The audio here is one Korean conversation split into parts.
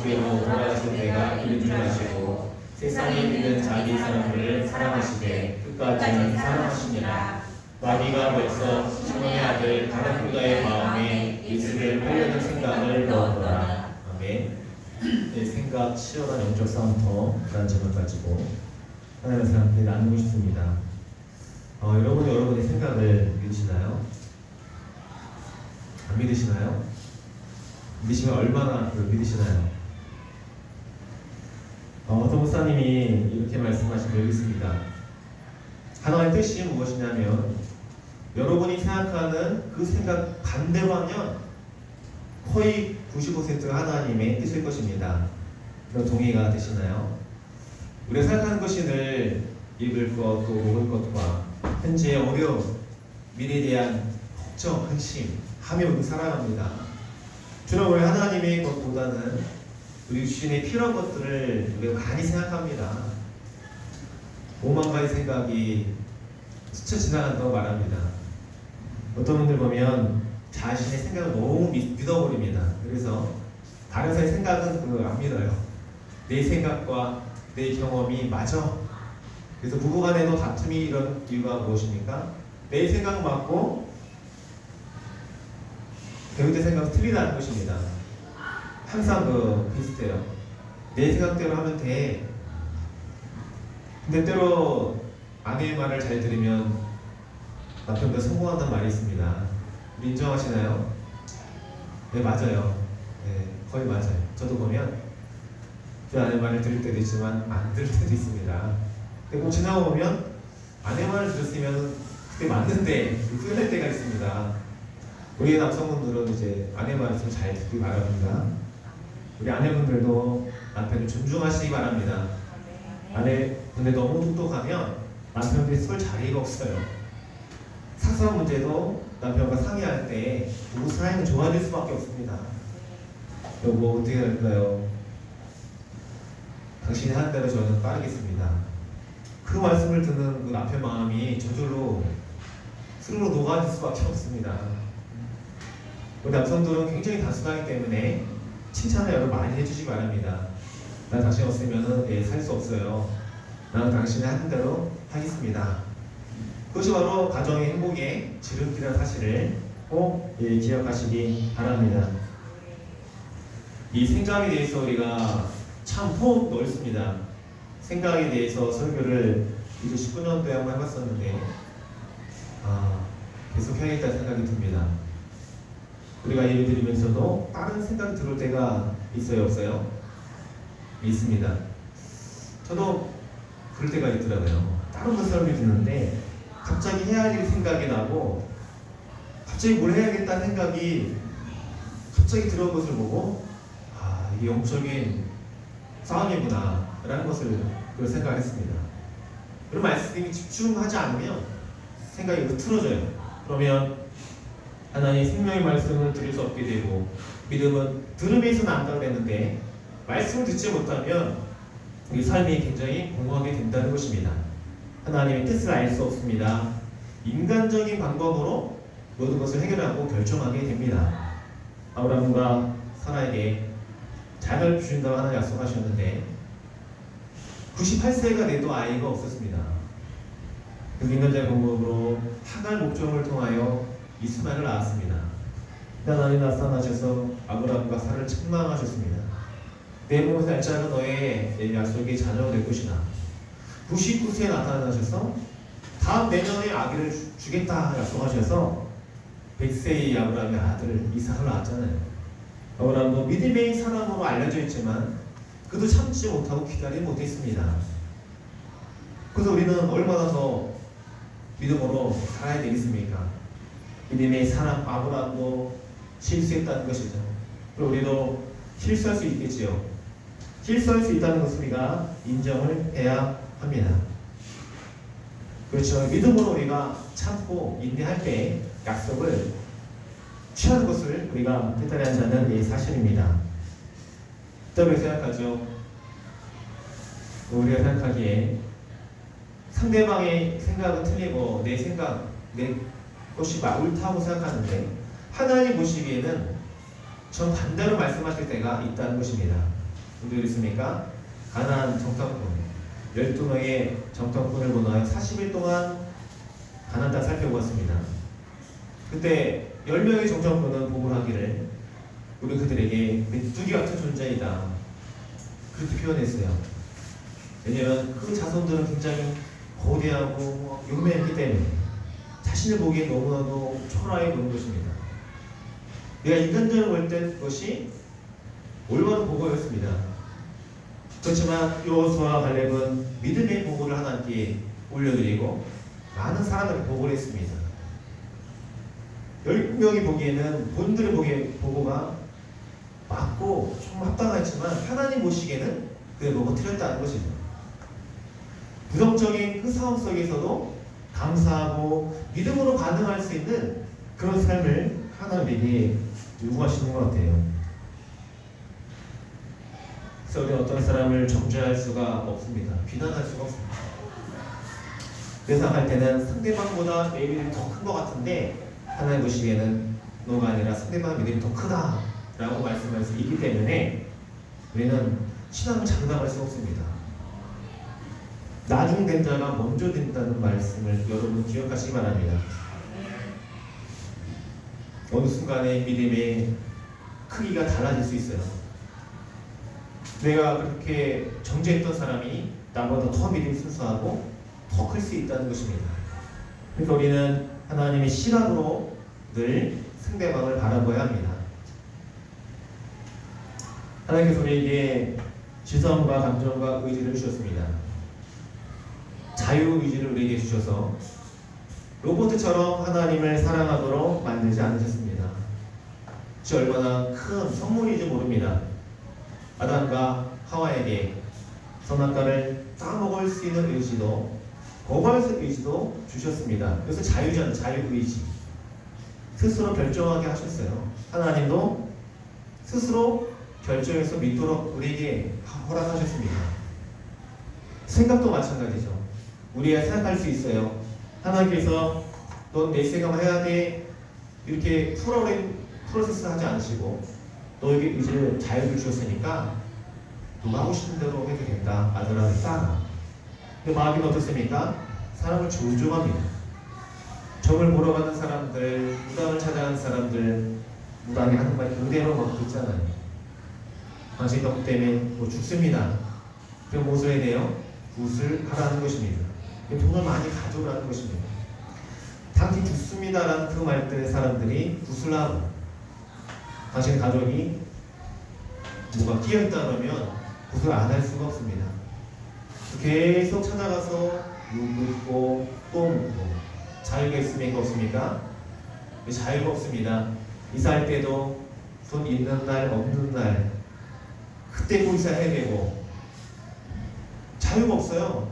주께로 돌아가실 때가 이른 줄 아시고 세상에 있는 자기 사람들을 사랑하시되 끝까지 사랑하시니라. 마귀가 벌써 시몬의 아들 바락불가의 마음에 예수를 하려는 생각을 넣었더라. 아멘. 네, 생각 치열한 영적 싸움터 라는 제목을 가지고 하나님의 사람들이 나누고 싶습니다. 여러분의 생각을 믿으시나요? 안 믿으시나요? 믿으시면 얼마나 믿으시나요? 어떤 목사님이 이렇게 말씀하신 적이 있습니다. 하나님의 뜻이 무엇이냐면 여러분이 생각하는 그 생각 반대로 하면 거의 95%가 하나님의 뜻일 것입니다. 그런 동의가 되시나요? 우리가 생각하는 것이 늘 입을 것, 또 먹을 것과 현재의 어려움, 미래에 대한 걱정, 근심 하며 우리 살아갑니다. 주로 우리 하나님의 것보다는 우리 주신의 필요한 것들을 우리가 많이 생각합니다. 오만 가지 생각이 스쳐 지나간다고 말합니다. 어떤 분들 보면 자신의 생각을 너무 믿어버립니다. 그래서 다른 사람의 생각은 안 믿어요. 내 생각과 내 경험이 맞아. 그래서 부부간에도 다툼이 이런 이유가 무엇입니까? 내 생각은 맞고 배우자 생각은 틀리다는 것입니다. 항상 비슷해요. 내 생각대로 하면 돼. 근데 때로 아내의 말을 잘 들으면 남편보다 성공한다는 말이 있습니다. 인정하시나요? 네, 맞아요. 네, 거의 맞아요. 저도 보면 그 아내 말을 들을 때도 있지만 안 들을 때도 있습니다. 근데 꼭 지나고 보면 아내 말을 들었으면 그때 맞는데 후회할 때가 있습니다. 우리 남성분들은 이제 아내 말을 좀 잘 듣기 바랍니다. 우리 아내분들도 남편을 존중하시기 바랍니다. 아내분들 너무 똑똑하면 남편들이 설 자리가 없어요. 사소한 문제도 남편과 상의할 때 부부 사이는 좋아질 수밖에 없습니다. 여보 어떻게 할까요? 당신이 하는 대로 저는 따르겠습니다. 그 말씀을 듣는 그 남편 마음이 저절로 스르르 녹아질 수밖에 없습니다. 우리 남성들은 굉장히 단순하기 때문에 칭찬을 여러분 많이 해주시기 바랍니다. 난 당신 없으면 살 수 없어요. 나는 당신이 하는 대로 하겠습니다. 그것이 바로 가정의 행복의 지름길이라는 사실을 꼭 기억하시기 바랍니다. 이 생각에 대해서 우리가 참 폭 넓습니다. 생각에 대해서 설교를 2019년도에 한번 해봤었는데 계속 해야겠다는 생각이 듭니다. 우리가 예배 드리면서도 다른 생각이 들어올 때가 있어요, 없어요? 있습니다. 저도 그럴 때가 있더라고요. 다른 것 설교를 듣는데 갑자기 해야 할 일이 생각이 나고 갑자기 뭘 해야겠다는 생각이 갑자기 들어온 것을 보고 이게 영적인 싸움이구나 라는 것을 생각했습니다. 그런 말씀이 집중하지 않으면 생각이 흐트러져요. 그러면 하나님의 생명의 말씀을 들을 수 없게 되고 믿음은 들음에서 난다고 했는데 말씀을 듣지 못하면 우리 삶이 굉장히 공허하게 된다는 것입니다. 하나님의 뜻을 알 수 없습니다. 인간적인 방법으로 모든 것을 해결하고 결정하게 됩니다. 아브라함과 사라에게 자녀를 주신다고 하나님 약속하셨는데 98세가 돼도 아이가 없었습니다. 그 인간적인 방법으로 하갈 목적을 통하여 이스마엘을 낳았습니다. 하나님 나타나셔서 아브라함과 사라를 책망하셨습니다. 내 몸에서 날짜가 너의 약속의 자녀가 될 것이다. 99세에 나타나셔서 다음 내년에 아기를 주겠다 약속하셔서 100세의 아브라함의 아들 이삭을 낳았잖아요. 아브라함도 믿음의 사람으로 알려져 있지만 그도 참지 못하고 기다리지 못했습니다. 그래서 우리는 얼마나 더 믿음으로 살아야 되겠습니까? 믿음의 사람 아브라함도 실수했다는 것이죠. 그리고 우리도 실수할 수 있겠지요. 실수할 수 있다는 것을 우리가 인정을 해야 합니다. 그렇죠. 믿음으로 우리가 참고 인내할 때 약속을 취하는 것을 우리가 깨달아야 한다는 사실입니다. 어떻게 생각하죠? 우리가 생각하기에 상대방의 생각은 틀리고 내 생각, 내 것이 옳다고 생각하는데 하나님 보시기에는 정반대로 말씀하실 때가 있다는 것입니다. 분들이 있습니까? 가나안 정탐꾼 12명의 정탐꾼을 보내어 40일 동안 가나안 땅 살펴보았습니다. 그때 10명의 정탐꾼은 보고를 하기를 우리 그들에게 메뚜기 같은 존재이다 그렇게 표현했어요. 왜냐하면 그 자손들은 굉장히 거대하고 용맹했기 때문에 자신을 보기에 너무나도 초라해 보이는 것입니다. 내가 인간적으로 볼 때 그것이 올바른 보고였습니다. 그렇지만 여호수아와 갈렙은 믿음의 보고를 하나님께 올려드리고 많은 사람들에게 보고를 했습니다. 10명이 보기에는 본인들의 보고가 맞고 좀 합당하지만 하나님 보시기에는 그의 보고 틀렸다는 것이죠. 부정적인 그 상황 속에서도 감사하고 믿음으로 반응할 수 있는 그런 삶을 하나님에게 요구하시는 것 같아요. 그래서 우리는 어떤 사람을 정죄할 수가 없습니다. 비난할 수가 없습니다. 그래서 할 때는 상대방보다 내 믿음이 더 큰 것 같은데 하나님 보시기에는 너가 아니라 상대방 믿음이 더 크다 라고 말씀할 수 있기 때문에 우리는 신앙을 장담할 수 없습니다. 나중 된 자가 먼저 된다는 말씀을 여러분 기억하시기 바랍니다. 어느 순간에 믿음의 크기가 달라질 수 있어요. 내가 그렇게 정죄했던 사람이 나보다 더 믿음이 순수하고 더 클 수 있다는 것입니다. 그러니까 우리는 하나님의 시각으로 늘 상대방을 바라봐야 합니다. 하나님께서 우리에게 지성과 감정과 의지를 주셨습니다. 자유의지를 우리에게 주셔서 로봇처럼 하나님을 사랑하도록 만들지 않으셨습니다. 그 얼마나 큰 선물인지 모릅니다. 아담과 하와에게 선악과를 따먹을 수 있는 의지도 거부할 수 있는 의지도 주셨습니다. 그래서 자유잖아요. 자유의지. 스스로 결정하게 하셨어요. 하나님도 스스로 결정해서 믿도록 우리에게 허락하셨습니다. 생각도 마찬가지죠. 우리가 생각할 수 있어요. 하나님께서 넌 내 생각만 해야 돼 이렇게 프로세스 하지 않으시고 너에게 의지를 자유를 주셨으니까 너가 하고 싶은 대로 해도 된다. 아들아 따라. 근데 마귀는 어떻습니까? 사람을 조종합니다. 점을 보러 가는 사람들, 무당을 찾아가는 사람들, 무당이 하는 말이 그대로 막 듣잖아요. 당신 덕 때문에 뭐 죽습니다. 그럼 무엇을 해야 돼요? 굿을 하라는 것입니다. 돈을 많이 가져오라는 것입니다. 당신 죽습니다라는 그 말 때문에 사람들이 굿을 하고 당신 가족이 뭐가 끼어있다 그러면 굿을 안 할 수가 없습니다. 계속 찾아가서 묻고 또 묻고 자유가 있습니까? 없습니까? 자유가 없습니다. 이사할 때도 돈 있는 날 없는 날 그때 꼭 이사해야 되고 자유가 없어요.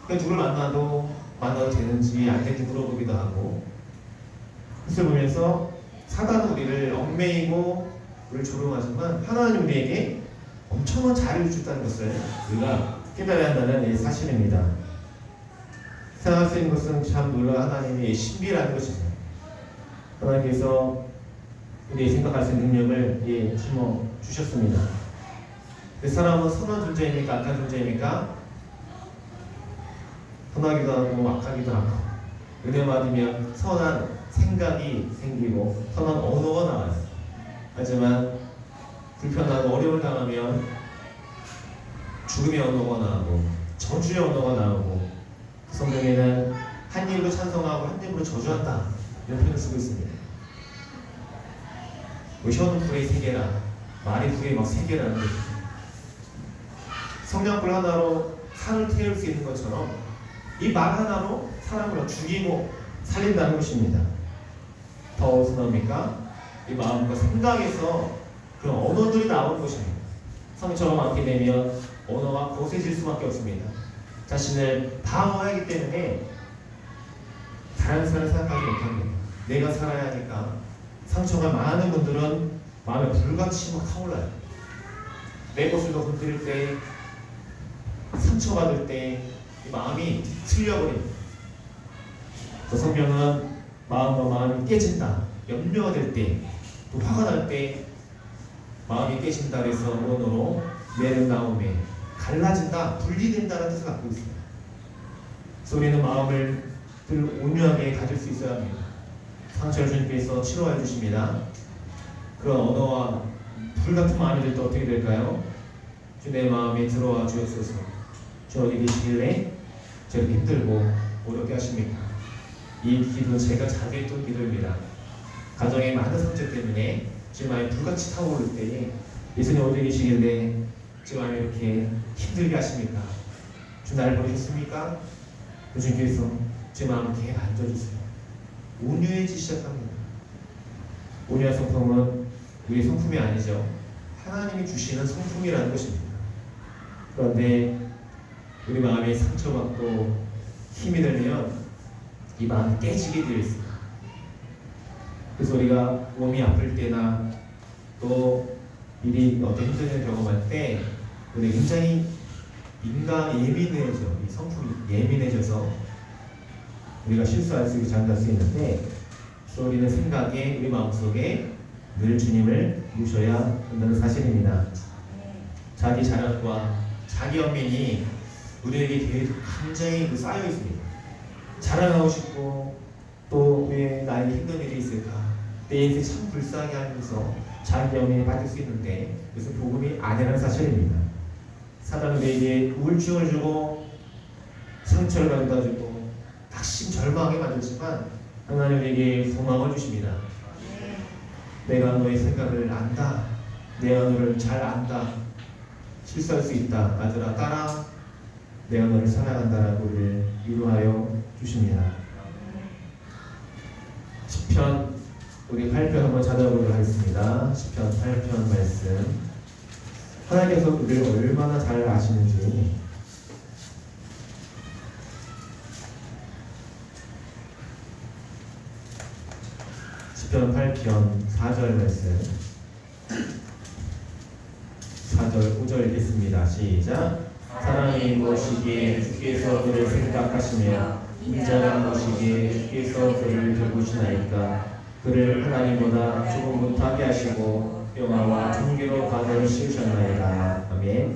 그러니까 누굴 만나도 되는지 안 되는지 물어보기도 하고 그것을 보면서 사단은 우리를 얽매이고 우리를 조롱하지만 하나님 우리에게 엄청난 자유를 주다는 것을 우리가 깨달아야 한다는 사실입니다. 생각할 수 있는 것은 참 놀라운 하나님의 신비라는 것입니다. 하나님께서 우리의 생각할 수 있는 능력을 심어 주셨습니다. 그 사람은 선한 존재입니까? 악한 존재입니까? 선하기도 하고 악하기도 하고 은혜 받으면 선한 생각이 생기고 선한 언어가 나와요. 하지만 불편하고 어려움을 당하면 죽음의 언어가 나오고 저주의 언어가 나오고 성경에는 한 입으로 찬송하고 한 입으로 저주한다 이런 표현을 쓰고 있습니다. 혀는 불의 세계라 말이 불의 막 세계라는 거죠. 성냥불 하나로 산을 태울 수 있는 것처럼 이 말 하나로 사람을 죽이고 살린다는 것입니다. 더 어디서 나옵니까? 이 마음과 생각에서 그런 언어들이 나오는 것입니다. 상처가 많게 되면 언어가 거세질 수밖에 없습니다. 자신을 방어하기 때문에 다른 사람을 생각하지 못합니다. 내가 살아야 하니까. 상처가 많은 분들은 마음에 불같이 막 타올라요. 내 것을 건드릴 때, 상처받을 때 이 마음이 틀려버립니다. 그 성경은 마음과 마음이 깨진다, 염려가 될 때, 또 화가 날 때 마음이 깨진다 그래서 원어로 메른나움에 갈라진다, 분리된다는 뜻을 갖고 있어요. 그래서 우리는 마음을 늘 온유하게 가질 수 있어야 합니다. 상처를 주님께서 치료해 주십니다. 그런 언어와 불같은 마음이 들 때 어떻게 될까요? 주 내 마음에 들어와 주옵소서. 주 어디 계시길래 저렇게 힘들고 어렵게 하십니까? 이 기도는 제가 자주 했던 기도입니다. 가정의 많은 상처 때문에 제 마음이 불같이 타오를 때에 예수님 어디 계시길래 제 마음이 이렇게 힘들게 하십니까? 주 나를 버리셨습니까? 주님께서 제 마음을 이렇게 만져주세요. 온유해지기 시작합니다. 온유한 성품은 우리의 성품이 아니죠. 하나님이 주시는 성품이라는 것입니다. 그런데 우리 마음이 상처받고 힘이 들면 이 마음이 깨지게 되어 있습니다. 그래서 우리가 몸이 아플 때나 또 일이 어떤 힘든 일을 경험할 때 우리 굉장히 예민해져. 이 성품이 예민해져서 우리가 실수할 수 있고 잘못할 수 있는데, 그래서 우리는 생각에 우리 마음속에 늘 주님을 모셔야 한다는 사실입니다. 자기 자랑과 자기 연민이 우리에게 굉장히 쌓여 있습니다. 자랑하고 싶고 또 왜 나에게 힘든 일이 있을까? 내 인생 참 불쌍하게 하면서 자기 연민이 빠질 수 있는데 그것은 복음이 아니라는 사실입니다. 사단은 우리에게 우울증을 주고 상처를 가져다 주고 낙심 절망하게 만들지만 하나님 우리에게 소망을 주십니다. 내가 너의 생각을 안다. 내가 너를 잘 안다. 실수할 수 있다. 아들아 딸아 내가 너를 사랑한다라고 우리를 위로하여 주십니다. 시편 우리 8편 한번 찾아보도록 하겠습니다. 시편 8편 말씀. 하나님께서 우리를 얼마나 잘 아시는지 시편 8편 4절 말씀 4절 5절 읽겠습니다. 시작. 사랑이 무엇이기에 주께서 그를 생각하시며 인자가 무엇이기에 주께서 그를 돌보시나이까. 그를 하나님보다 조금 못하게 하시고 영화와 존귀로 가득 씌우셨나이다. 아멘.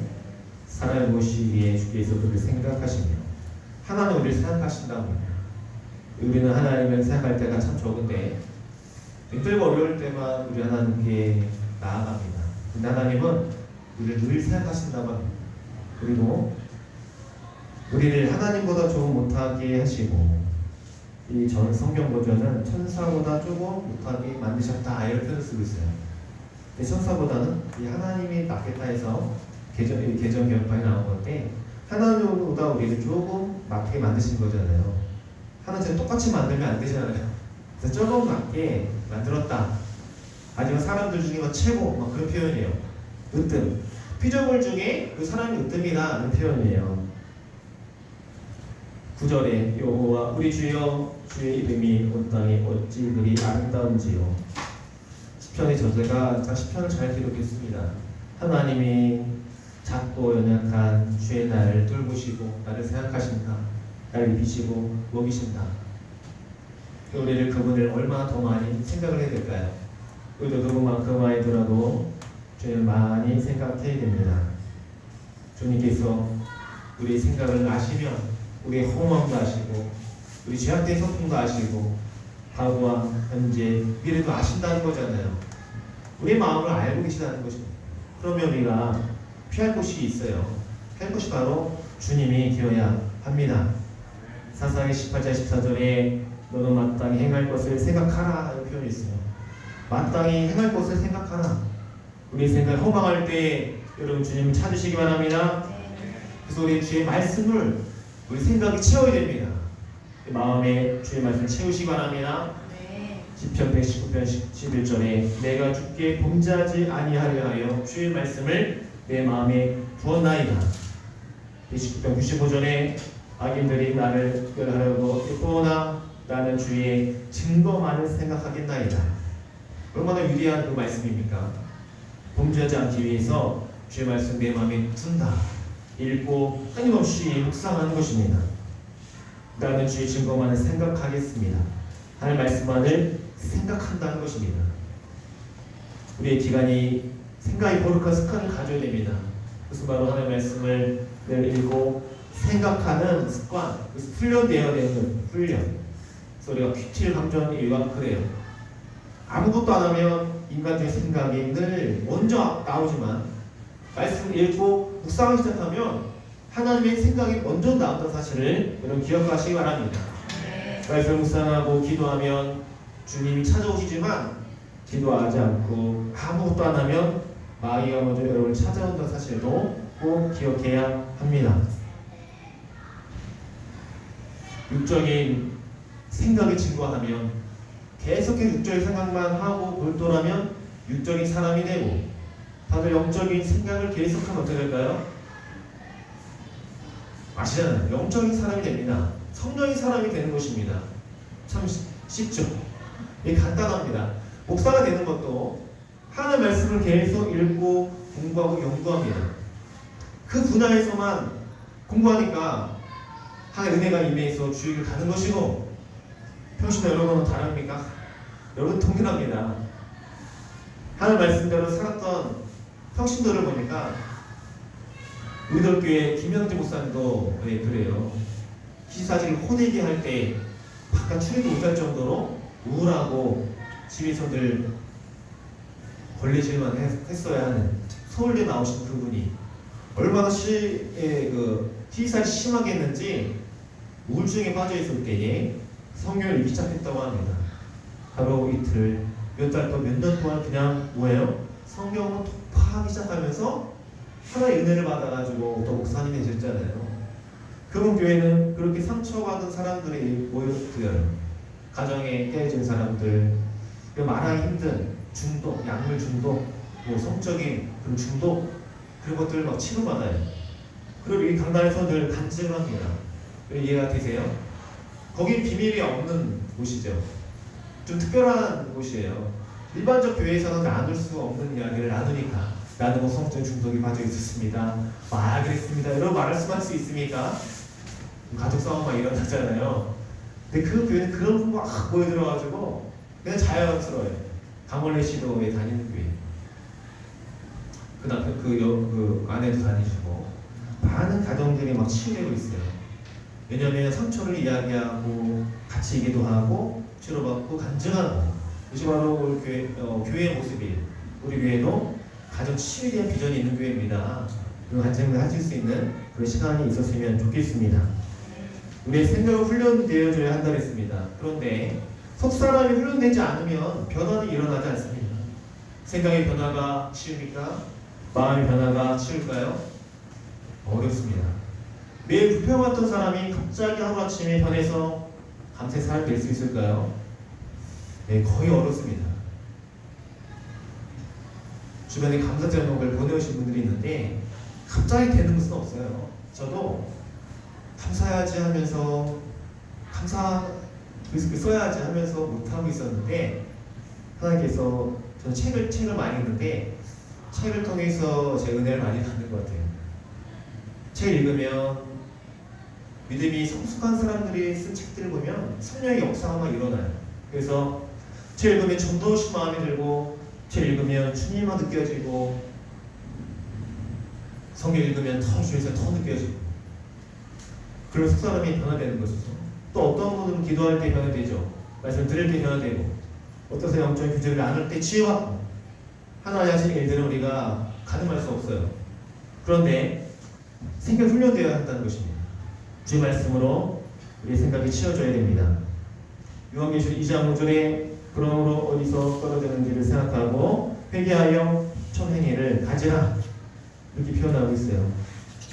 사랑이 무엇이기에 주께서 그를 생각하시며 하나님 우리를 생각하신다고 합니다. 우리는 하나님을 생각할 때가 참 적은데 힘들고 어려울 때만 우리 하나님께 나아갑니다. 근데 하나님은 우리를 늘 생각하신다고 합니다. 그리고 우리를 하나님보다 조금 못하게 하시고 이 전 성경 버전은 천사보다 조금 못하게 만드셨다 이런 표현을 쓰고 있어요. 근데 천사보다는 이 하나님이 낫겠다 해서 개정 개혁판이 나온 건데 하나님보다 우리를 조금 낫게 만드신 거잖아요. 하나님처럼 똑같이 만들면 안 되잖아요. 그래서 조금 낫게 만들었다. 하지만 사람들 중에 막 최고 막 그런 표현이에요. 으뜸. 피조물 중에 그 사람이 으뜸이라는 표현이에요. 9절에 여호와 우리 주여 주의 이름이 온 땅에 어찌 그리 아름다운지요. 시편의 저자가 시편을 잘 기록했습니다. 하나님이 작고 연약한 주의 나를 돌보시고 나를 생각하신다. 나를 입히시고 먹이신다. 우리를 그분을 얼마나 더 많이 생각을 해야 될까요? 우리도 그분만큼 아니더라도 주님을 많이 생각해야 됩니다. 주님께서 우리의 생각을 아시면 우리의 허무함도 아시고 우리 죄악된 성품도 아시고 과거와 현재 미래도 아신다는 거잖아요. 우리의 마음을 알고 계시다는 것입니다. 그러면 우리가 피할 곳이 있어요. 피할 곳이 바로 주님이 되어야 합니다. 사사기 18장 14절에 너는 마땅히 행할 것을 생각하라 라는 표현이 있어요. 마땅히 행할 것을 생각하라. 우리 생각을 허망할 때 여러분 주님을 찾으시기 바랍니다. 그래서 우리 주의 말씀을 우리 생각이 채워야 됩니다. 마음에 주의 말씀을 채우시기 바랍니다. 시편 119편 11절에 내가 주께 범죄하지 아니하려 하여 주의 말씀을 내 마음에 부었나이다. 119편 95절에 악인들이 나를 특별하려고 예뻐오나 나는 주의 증거만을 생각하겠나이다. 얼마나 위대한 그 말씀입니까? 범죄하지 않기 위해서 주의 말씀 내 마음에 둔다. 읽고 끊임없이 묵상하는 것입니다. 나는 주의 증거만을 생각하겠습니다. 하나님 말씀만을 생각한다는 것입니다. 우리의 기간이 생각이 거룩한 습관을 가져야 됩니다. 그것은 바로 하나님의 말씀을 늘 읽고 생각하는 습관, 그래서 훈련되어야 되는 훈련. 그래서 우리가 퀴틸 감정이 그래요. 아무것도 안 하면 인간적인 생각이 늘 먼저 나오지만 말씀을 읽고 묵상하기 시작하면 하나님의 생각이 먼저 나온다는 사실을 여러분 기억하시기 바랍니다. 말씀을 묵상하고 기도하면 주님이 찾아오시지만 기도하지 않고 아무것도 안 하면 마귀가 먼저 여러분을 찾아온다는 사실도 꼭 기억해야 합니다. 육적인 생각이 증거하면 계속해서 육적인 생각만 하고 몰두하면 육적인 사람이 되고 다들 영적인 생각을 계속하면 어떻게 될까요? 아시잖아요. 영적인 사람이 됩니다. 성령의 사람이 되는 것입니다. 참 쉽죠? 이게 간단합니다. 목사가 되는 것도 하나님의 말씀을 계속 읽고 공부하고 연구합니다. 그 분야에서만 공부하니까 하나님의 은혜가 임해서 주의를 가는 것이고 평신도 여러분은 다릅니까? 여러분 동일합니다. 하나님 말씀대로 살았던 평신도를 보니까 우리들 교회 김영재 목사님도 그래요. 기사직을 호되게 할 때 바깥 출입도 못할 정도로 우울하고 집에서 늘 걸리실만 했어야 하는 서울대 나오신 그분이 얼마나 희살이 심하게 했는지 우울증에 빠져있을 때에 성경을 읽기 시작했다고 합니다. 하루 이틀 몇 달 또 몇 년 동안 그냥 뭐예요? 성경을 독파하기 시작하면서 하나의 은혜를 받아가지고 또 목사님이 되셨잖아요. 그분 교회는 그렇게 상처받은 사람들이 모였어요. 가정에 깨어진 사람들, 말하기 힘든 중독, 약물 중독, 성적인 그런 중독 그런 것들 막 치료받아요. 그리고 이 강단에서 늘 간증합니다. 이해가 되세요? 거긴 비밀이 없는 곳이죠. 좀 특별한 곳이에요. 일반적 교회에서는 나눌 수 없는 이야기를 나누니까 나는 뭐 성적 중독이 빠져 있었습니다. 그랬습니다. 여러분 말할 수만 수 있습니까? 가족 싸움 막 일어나잖아요. 근데 그 교회는 그런 분 막 모여들어가지고 그냥 자연스러워요. 강원래 시도에 다니는 교회. 그 남편 그 아내도 다니시고 많은 가정들이 막 치유되고 있어요. 왜냐하면 상처를 이야기하고 같이 기도하고 치료받고 간증하고 이것이 바로 우리 교회의 모습이에요. 우리 교회도 가정 치유에 대한 비전이 있는 교회입니다. 그런 간증을 하실 수 있는 그런 시간이 있었으면 좋겠습니다. 우리의 생각을 훈련되어줘야 한다 했습니다. 그런데 속사람이 훈련되지 않으면 변화는 일어나지 않습니다. 생각의 변화가 쉬웁니까? 마음의 변화가 쉬울까요? 어렵습니다. 매일 불평했던 사람이 갑자기 하루아침에 변해서 감사의 사람이 될 수 있을까요? 네, 거의 어렵습니다. 주변에 감사 제목을 보내오신 분들이 있는데 갑자기 되는 것은 없어요. 저도 감사해야지 하면서 써야지 하면서 못하고 있었는데 하나님께서 저는 책을 많이 읽는데 책을 통해서 제 은혜를 많이 받는 것 같아요. 책 읽으면 믿음이 성숙한 사람들이 쓴 책들을 보면 성령의 역사가 막 일어나요. 그래서 책 읽으면 좀 더 신 마음이 들고 책 읽으면 주님만 느껴지고 성경 읽으면 더 주에서 더 느껴지고 그런 속사람이 변화되는 것이죠. 또 어떤 분들은 기도할 때 변화되죠. 말씀 들을 때 변화되고 어떤 사람 영적인 규제를 나눌 때 치유받고 하나님 하시는 일들은 우리가 가늠할 수 없어요. 그런데 생각 훈련되어야 한다는 것입니다. 주의 말씀으로 우리의 생각이 치워져야 됩니다. 요한계시록 2장 5절에 그러므로 어디서 떨어지는지를 생각하고 회개하여 천행위를 가지라 이렇게 표현하고 있어요.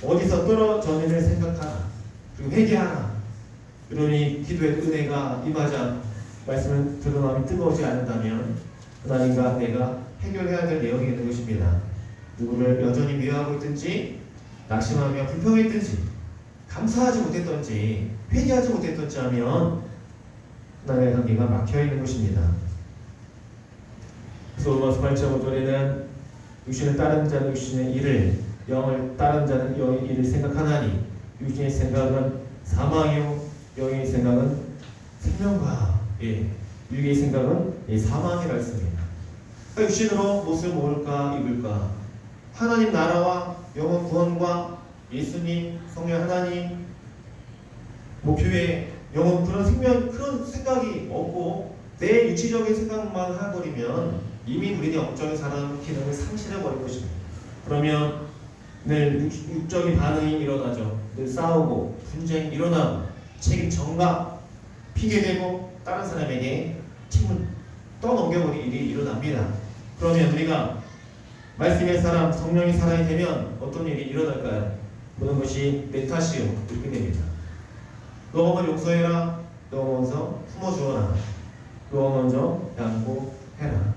어디서 떨어졌는지를 생각하라 그리고 회개하라. 여러분이 기도의 은혜가 임하지 않고 말씀을 들은 마음이 뜨거우지 않는다면 하나님과 내가 해결해야 될 내용이 있는 것입니다. 누구를 여전히 미워하고 있든지 낙심하며 불평했든지 감사하지 못했든지 회개하지 못했든지 하면 하나님의 관계가 막혀있는 것입니다. 그래서 로마서 8장 5절에는 육신을 따르는 자는 육신의 일을 영을 따르는 자는 영의 일을 생각하나니 육신의 생각은 사망이요 영의 생각은 생명과 육의 생각은 사망이라 했습니다. 육신으로 무엇을 먹을까 입을까, 하나님 나라와 영원 구원과 예수님 성령 하나님 목표에 영원 그런 생명 그런 생각이 없고 내 육체적인 생각만 해버리면 이미 우리는 영적인 사람 기능을 상실해버린 것입니다. 그러면 늘 육적인 반응이 일어나죠. 늘 싸우고 분쟁이 일어나고 책임 전가 피게되고 다른 사람에게 책임을 떠넘겨버릴 일이 일어납니다. 그러면 우리가 말씀의 사람 성령이 사람이 되면 어떤 일이 일어날까요? 모든 것이 내 탓이요 이렇게 됩니다. 너가 먼저 용서해라. 너가 먼저 품어주어라. 너가 먼저 양보해라.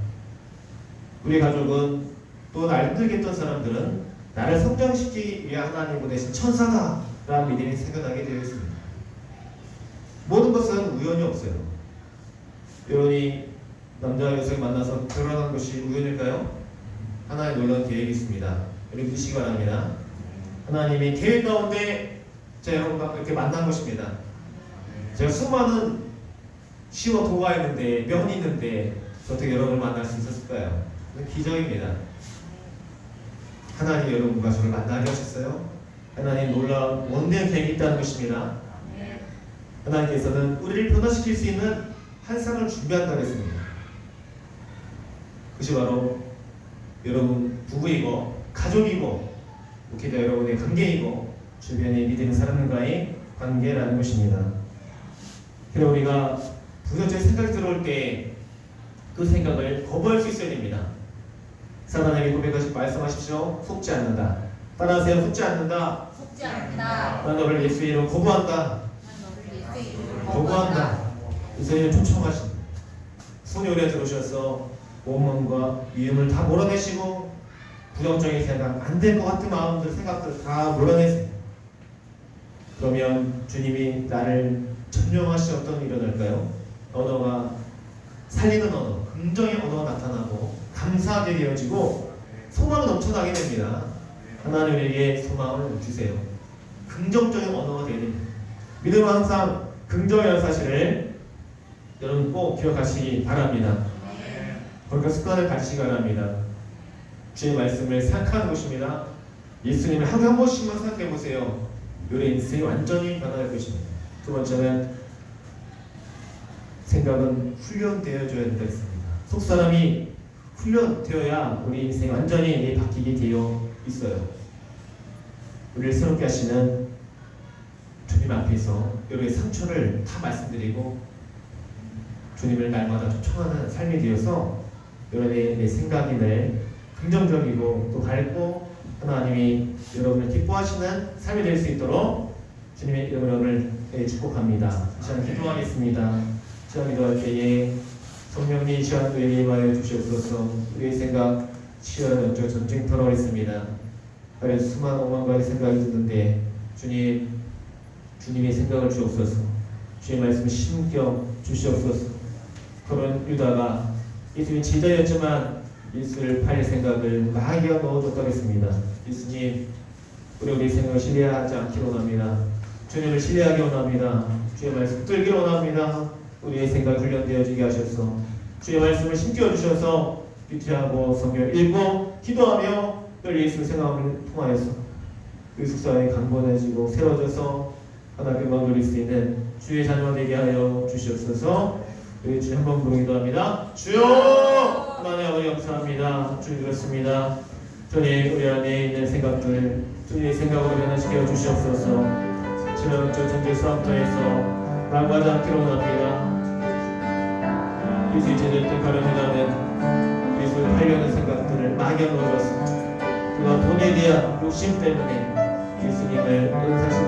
우리 가족은 또 날 힘들게 했던 사람들은 나를 성장시키기 위해 하나님 보내신 천사다 라는 믿음이 생겨나게 되어 있습니다. 모든 것은 우연이 없어요. 여러분이 남자와 여성이 만나서 결혼한 것이 우연일까요? 하나님의 놀라운 계획이 있습니다. 여러분 믿으시기 바랍니다. 하나님이 계획 가운데 제가 여러분과 이렇게 만난 것입니다. 제가 수많은 시와 도가 있는데 면이 있는데 어떻게 여러분을 만날 수 있었을까요? 기적입니다. 하나님 여러분과 저를 만나게 하셨어요. 하나님 놀라운 원대한 계획이 있다는 것입니다. 하나님께서는 우리를 변화시킬 수 있는 한 사람을 준비한다고 했습니다. 그것이 바로 여러분 부부이고 가족이고 목회자 여러분의 관계이고 주변에 믿음의 사람과의 관계라는 것입니다. 그래서 우리가 부정적인 생각이 들어올 때 그 생각을 거부할 수 있어야 됩니다. 사단에게 고백하시 말씀하십시오. 속지 않는다. 따라하세요. 속지 않는다. 속지 않는다. 난 너를 예수의 이름으로 거부한다. 거부한다. 예수님을 초청하신다. 손이 오래 들어오셔서 원망과 위험을 다 몰아내시고 부정적인 생각, 안 될 것 같은 마음들, 생각들 다 몰아내세요. 그러면 주님이 나를 점령하시 어떤 일이 일어날까요? 언어가 살리는 언어, 긍정의 언어가 나타나고 감사하게 되어지고 소망이 넘쳐나게 됩니다. 하나님에게 소망을 주세요. 긍정적인 언어가 되어야 됩니다. 믿음은 항상 긍정이라는 사실을 여러분 꼭 기억하시기 바랍니다. 그러니까 습관을 가지시기 바랍니다. 주의 말씀을 생각하는 것입니다. 예수님을 하루에 한 번씩만 생각해 보세요. 우리 인생이 완전히 변화될 것입니다. 두 번째는 생각은 훈련되어줘야 된다 했습니다. 속사람이 훈련되어야 우리 인생이 완전히 바뀌게 되어 있어요. 우리를 새롭게 하시는 주님 앞에서 여러분의 상처를 다 말씀드리고 주님을 날마다 초청하는 삶이 되어서 여러분의 내 생각이 늘 긍정적이고 또 밝고 하나님이 여러분을 기뻐하시는 삶이 될 수 있도록 주님의 이름으로 여러분을 축복합니다. 이 시간 기도하겠습니다. 시간 기도할 때에 성령님 이 시간 우리에게 임하여 주시옵소서. 우리의 생각 치열한 영적 전쟁터로 있습니다. 하루에 수많은 오만가지 생각이 드는데 주님의 생각을 주옵소서. 주의 말씀을 심겨 주시옵소서. 그런 유다가 예수님 제자였지만 예수를 팔릴 생각을 마귀가 넣어줬다고 했습니다. 예수님 우리 생각을 신뢰하지 않기를 원합니다. 주님을 신뢰하기 원합니다. 주의 말씀 들기 원합니다. 우리의 생각 훈련되어지게 하셔서 주의 말씀을 심겨주셔서 유치하고 성경 읽고 기도하며 늘 예수 생각을 통하여서 그 숙사에 강건해지고 새로워져서 하나님의 마음을 누릴 수 있는 주의 자녀 되게 하여 주시옵소서. 우리 주님 한번 부르기도 합니다. 주여 하나님 아버지 감사합니다. 주님 그렇습니다. 주님 우리 안에 있는 생각들 주님의 생각으로 변화시켜 주시옵소서. 지난 전쟁 싸움터에서 나가지 않기로 원합니다. 예수의 제자들 가려내가는 예수를 팔려는 생각들을 마귀가 넣어줬습니다. 그가 돈에 대한 욕심 때문에 예수님을 은사시